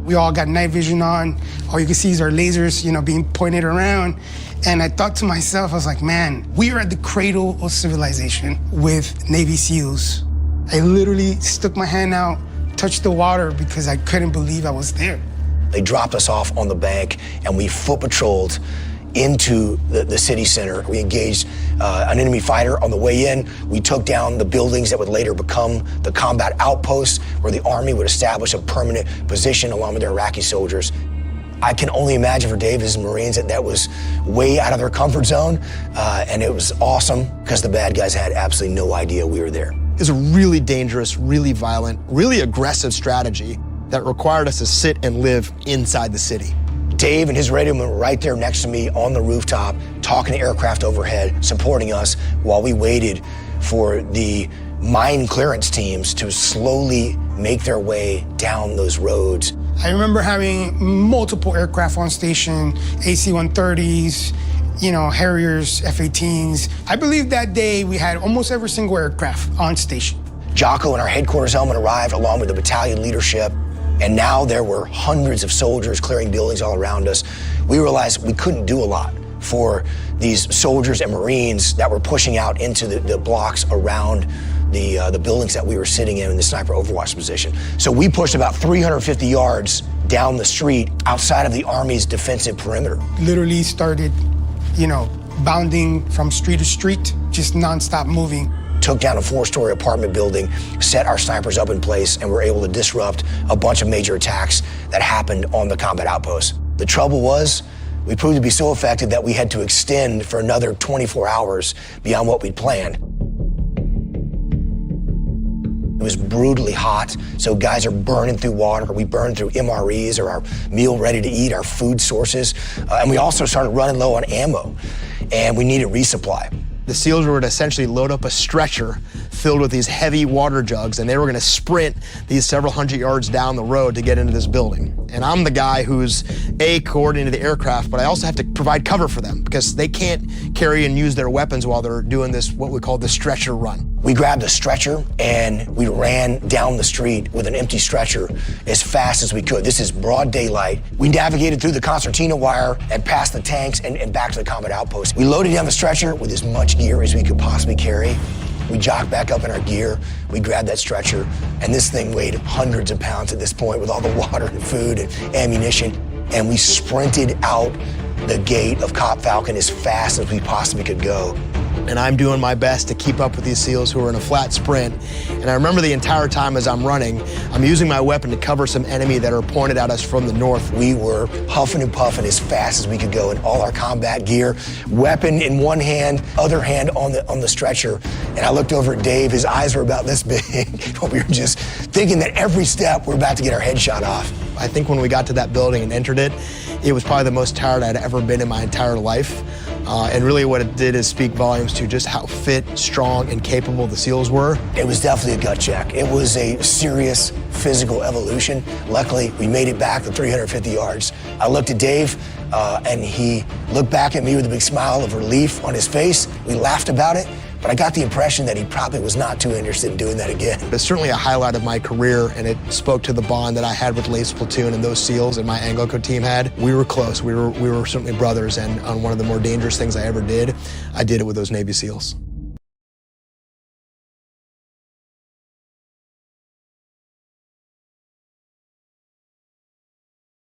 We all got night vision on. All you can see is our lasers, you know, being pointed around. And I thought to myself, I was like, man, we are at the cradle of civilization with Navy SEALs. I literally stuck my hand out, touched the water because I couldn't believe I was there. They dropped us off on the bank and we foot patrolled into the city center. We engaged an enemy fighter on the way in. We took down the buildings that would later become the combat outposts where the Army would establish a permanent position along with their Iraqi soldiers. I can only imagine for Dave and his Marines that was way out of their comfort zone, and it was awesome because the bad guys had absolutely no idea we were there. It was a really dangerous, really violent, really aggressive strategy that required us to sit and live inside the city. Dave and his radio men were right there next to me on the rooftop, talking to aircraft overhead, supporting us while we waited for the mine clearance teams to slowly make their way down those roads. I remember having multiple aircraft on station, AC-130s, you know, Harriers, F-18s. I believe that day we had almost every single aircraft on station. Jocko and our headquarters helmet arrived along with the battalion leadership, and now there were hundreds of soldiers clearing buildings all around us. We realized we couldn't do a lot for these soldiers and Marines that were pushing out into the blocks around the buildings that we were sitting in the sniper overwatch position. So we pushed about 350 yards down the street outside of the Army's defensive perimeter. Literally started, you know, bounding from street to street, just nonstop moving. Took down a 4-story apartment building, set our snipers up in place, and were able to disrupt a bunch of major attacks that happened on the combat outposts. The trouble was, we proved to be so effective that we had to extend for another 24 hours beyond what we'd planned. It was brutally hot, so guys are burning through water. We burned through MREs, or our meal ready to eat, our food sources. And we also started running low on ammo, and we needed resupply. The SEALs were to essentially load up a stretcher filled with these heavy water jugs, and they were going to sprint these several hundred yards down the road to get into this building. And I'm the guy who's coordinating the aircraft, but I also have to provide cover for them because they can't carry and use their weapons while they're doing this, what we call the stretcher run. We grabbed a stretcher and we ran down the street with an empty stretcher as fast as we could. This is broad daylight. We navigated through the concertina wire and past the tanks and back to the combat outpost. We loaded down the stretcher with as much gear as we could possibly carry. We jocked back up in our gear, we grabbed that stretcher, and this thing weighed hundreds of pounds at this point with all the water and food and ammunition, and we sprinted out the gate of Cop Falcon as fast as we possibly could go. And I'm doing my best to keep up with these SEALs who are in a flat sprint. And I remember the entire time as I'm running, I'm using my weapon to cover some enemy that are pointed at us from the north. We were huffing and puffing as fast as we could go in all our combat gear, weapon in one hand, other hand on the stretcher. And I looked over at Dave, his eyes were about this big. We were just thinking that every step we're about to get our head shot off. I think when we got to that building and entered it, it was probably the most tired I'd ever been in my entire life. And really what it did is speak volumes to just how fit, strong, and capable the SEALs were. It was definitely a gut check. It was a serious physical evolution. Luckily, we made it back the 350 yards. I looked at Dave, and he looked back at me with a big smile of relief on his face. We laughed about it, but I got the impression that he probably was not too interested in doing that again. It's certainly a highlight of my career, and it spoke to the bond that I had with Lat's platoon and those SEALs and my Anglo team had. We were close. We were certainly brothers, and on one of the more dangerous things I ever did, I did it with those Navy SEALs.